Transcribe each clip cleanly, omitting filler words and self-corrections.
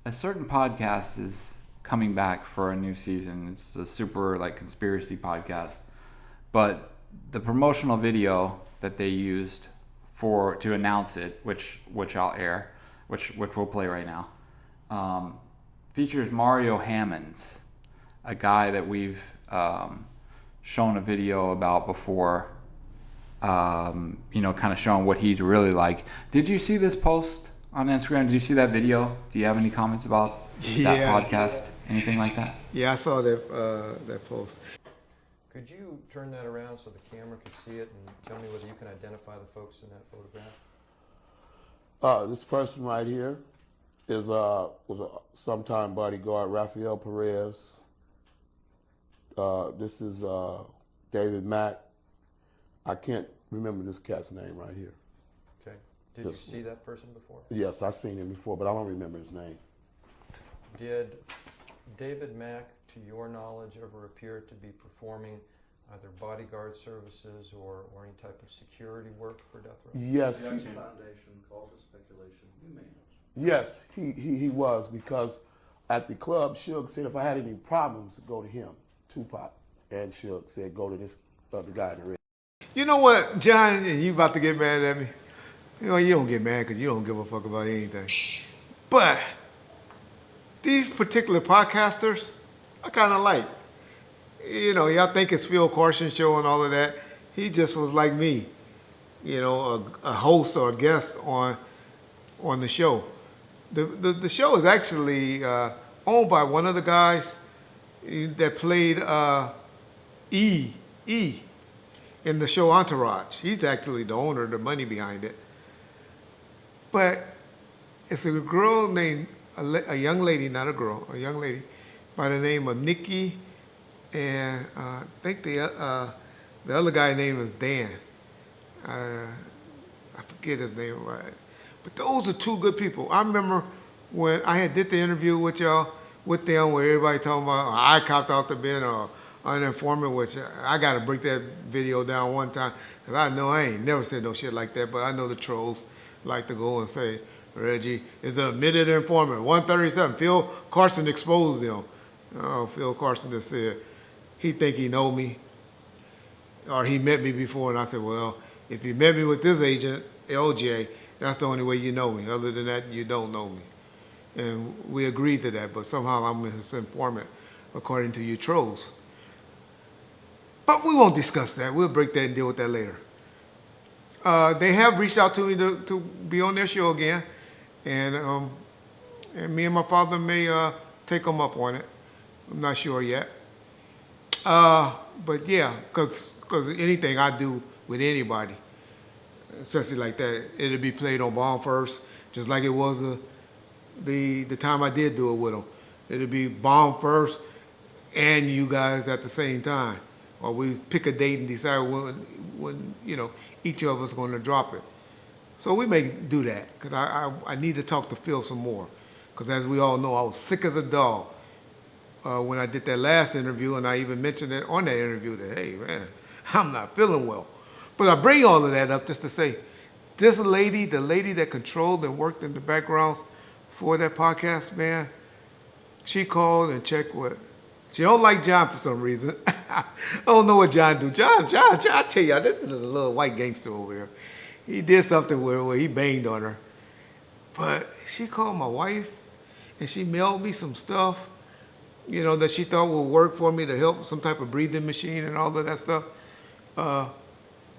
a certain podcast is coming back for a new season. It's a super like conspiracy podcast, but the promotional video that they used to announce it, which I'll air, which we'll play right now, features Mario Hammonds, a guy that we've shown a video about before. Kind of showing what he's really like. Did you see this post on Instagram? Did you see that video? Do you have any comments about that podcast? Anything like that? Yeah, I saw that post. Could you turn that around so the camera could see it and tell me whether you can identify the folks in that photograph? This person right here was a sometime bodyguard, Rafael Perez. This is David Mack. I can't remember this cat's name right here. Okay. Did you see that person before? Yes, I've seen him before, but I don't remember his name. Did David Mack, to your knowledge, ever appear to be performing either bodyguard services or any type of security work for Death Row? Yes. The Foundation calls it speculation. You may know. Yes, he was, because at the club, Suge said if I had any problems, go to him, Tupac. And Suge said go to this other guy in the red. You know what, John, and you about to get mad at me? You know, you don't get mad because you don't give a fuck about anything. But these particular podcasters, I kind of like. You know, y'all think it's Phil Carson's show and all of that. He just was like me, you know, a host or a guest on the show. The show is actually owned by one of the guys that played E in the show Entourage. He's actually the owner, the money behind it. But it's a girl named, a young lady, not a girl, a young lady by the name of Nikki, and I think the other guy's name is Dan. I forget his name, right? But those are two good people. I remember when I did the interview with y'all, with them, where everybody talking about, I copped out the bin, or an informant, which I got to break that video down one time, because I know I ain't never said no shit like that, but I know the trolls like to go and say, Reggie is an admitted informant. 137, Phil Carson exposed him. Oh, Phil Carson just said, he think he know me, or he met me before, and I said, well, if you met me with this agent, LJ, that's the only way you know me. Other than that, you don't know me. And we agreed to that, but somehow I'm his informant, according to you trolls. But we won't discuss that. We'll break that and deal with that later. They have reached out to me to be on their show again, and me and my father may take them up on it. I'm not sure yet. But yeah, because anything I do with anybody, especially like that, it'll be played on Bomb First, just like it was the time I did do it with them. It'll be Bomb First and you guys at the same time. Or we pick a date and decide when you know, each of us is going to drop it. So we may do that, because I need to talk to Phil some more. Because as we all know, I was sick as a dog when I did that last interview, and I even mentioned it on that interview that, hey, man, I'm not feeling well. But I bring all of that up just to say, this lady, the lady that controlled and worked in the backgrounds for that podcast, man, she called and checked with. She don't like John for some reason. I don't know what John do. John, I tell y'all, this is a little white gangster over here. He did something where he banged on her. But she called my wife, and she mailed me some stuff, you know, that she thought would work for me to help, some type of breathing machine and all of that stuff.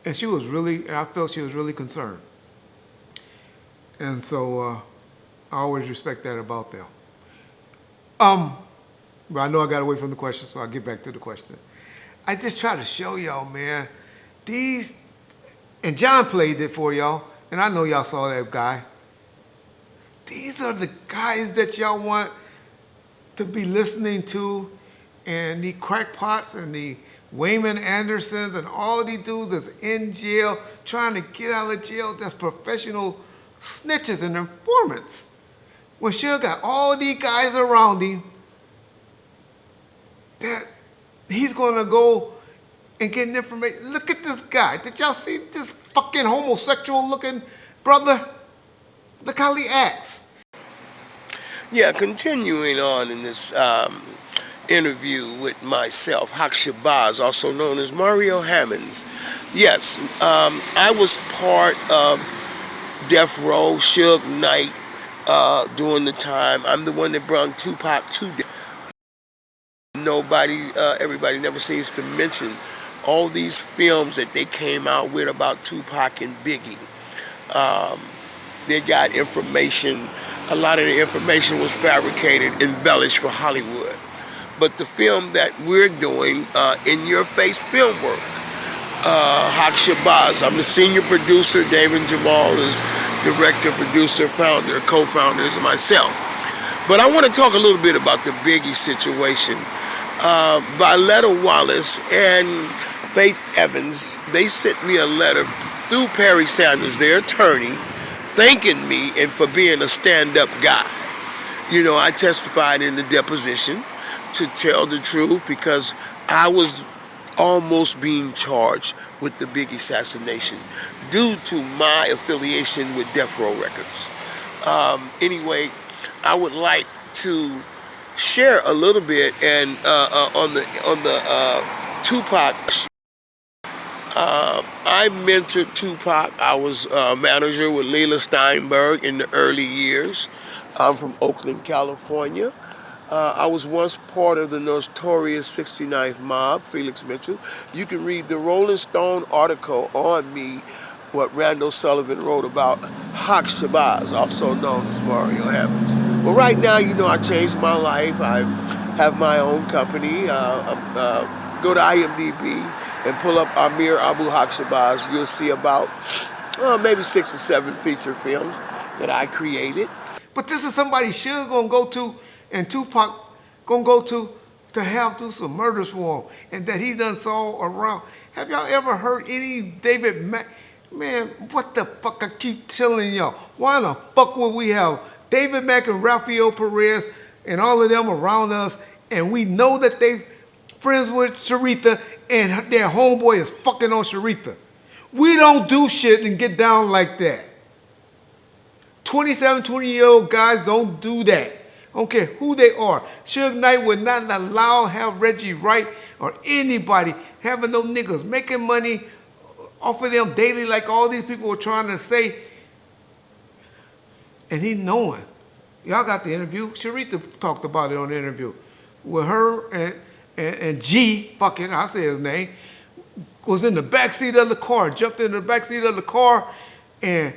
And she was really, and I felt she was really concerned. And so I always respect that about them. But I know I got away from the question, so I'll get back to the question. I just try to show y'all, man, these, and John played it for y'all, and I know y'all saw that guy. These are the guys that y'all want to be listening to, and the Crackpots and the Wayman Andersons and all these dudes that's in jail, trying to get out of jail, that's professional snitches and informants. When Suge got all these guys around him, that he's gonna go and get information. Look at this guy. Did y'all see this fucking homosexual looking brother? Look how he acts. Yeah, continuing on in this interview with myself, Hak Shabazz, also known as Mario Hammonds. Yes, I was part of Death Row, Suge Knight during the time. I'm the one that brought Tupac to death. Nobody, everybody never seems to mention all these films that they came out with about Tupac and Biggie. They got information. A lot of the information was fabricated, embellished for Hollywood. But the film that we're doing, In Your Face Film Work, Hak Shabazz, I'm the senior producer. David Jamal is director, producer, founder, co-founders, and myself. But I want to talk a little bit about the Biggie situation. Violetta Wallace and Faith Evans, they sent me a letter through Perry Sanders, their attorney, thanking me and for being a stand-up guy. You know, I testified in the deposition to tell the truth because I was almost being charged with the Biggie assassination due to my affiliation with Death Row Records. Anyway, I would like to share a little bit and on the Tupac. I mentored Tupac. I was a manager with Leila Steinberg in the early years. I'm from Oakland, California. I was once part of the notorious 69th Mob, Felix Mitchell. You can read the Rolling Stone article on me, what Randall Sullivan wrote about Hak Shabazz, also known as Mario Hammonds. But right now, you know, I changed my life. I have my own company. Go to IMDb and pull up Amir Abu Hak Shabazz. You'll see about maybe 6 or 7 feature films that I created. But this is somebody Suge gonna go to and Tupac gonna go to have do some murders for him, and that he done saw around. Have y'all ever heard any David Mack? Man, what the fuck I keep telling y'all? Why the fuck would we have David Mack and Rafael Perez and all of them around us, and we know that they friends with Sharitha and their homeboy is fucking on Sharitha? We don't do shit and get down like that. 27, 20-year-old guys don't do that. I don't care who they are. Suge Knight would not allow have Reggie Wright or anybody having no niggas making money off of them daily like all these people were trying to say. And he knowing. Y'all got the interview. Sharitha talked about it on the interview. With her and G, fucking, I say his name, was in the backseat of the car, jumped in the backseat of the car, and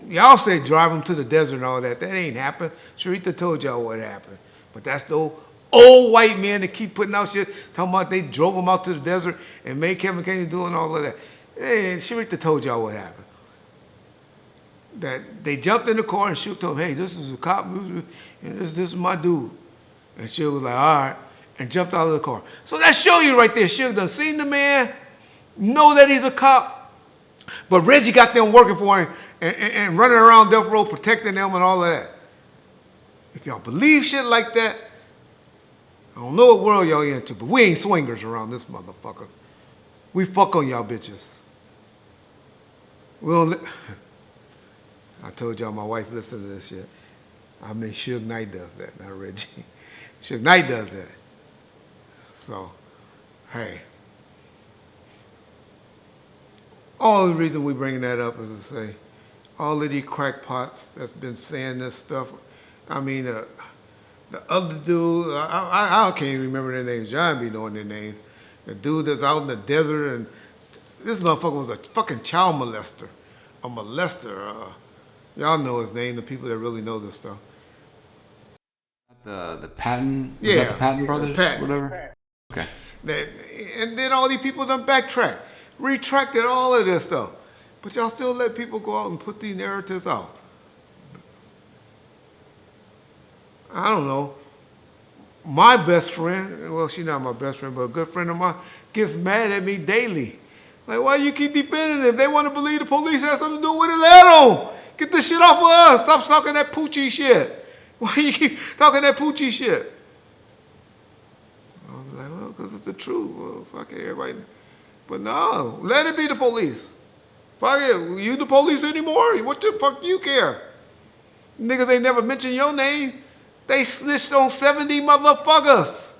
y'all say drive him to the desert and all that. That ain't happened. Sharitha told y'all what happened. But that's the old white men that keep putting out shit, talking about they drove him out to the desert and made Kevin Kane doing all of that. Hey, Sharitha told y'all what happened. That they jumped in the car and Suge told him, hey, this is a cop, and this is my dude. And Suge was like, all right, and jumped out of the car. So that show you right there. Suge done seen the man, know that he's a cop, but Reggie got them working for him and running around Death Row protecting them and all of that. If y'all believe shit like that, I don't know what world y'all into, but we ain't swingers around this motherfucker. We fuck on y'all bitches. We don't I told y'all my wife listened to this shit. I mean, Suge Knight does that, not Reggie. Suge Knight does that. So, hey. All the reason we bringing that up is to say, all of these crackpots that's been saying this stuff. I mean, the other dude, I can't even remember their names. John be knowing their names. The dude that's out in the desert, and this motherfucker was a fucking child molester. A molester. Y'all know his name, the people that really know this stuff. The Patton? Yeah. Is that the Patton brothers? Patton. Whatever? Okay. And then all these people done backtracked, retracted all of this stuff. But y'all still let people go out and put these narratives out. I don't know. My best friend, well, she's not my best friend, but a good friend of mine, gets mad at me daily. Like, why you keep defending them? They want to believe the police has something to do with it, let them. Get this shit off of us. Stop talking that poochie shit. Why you keep talking that poochie shit? I'm like, well, because it's the truth. Well, fuck it, everybody. But no, let it be the police. Fuck it, you the police anymore? What the fuck you care? Niggas ain't never mentioned your name. They snitched on 70 motherfuckers.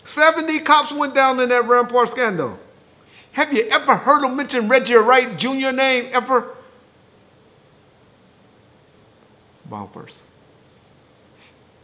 70 cops went down in that Rampart scandal. Have you ever heard them mention Reggie Wright Jr. name ever? Bumpers.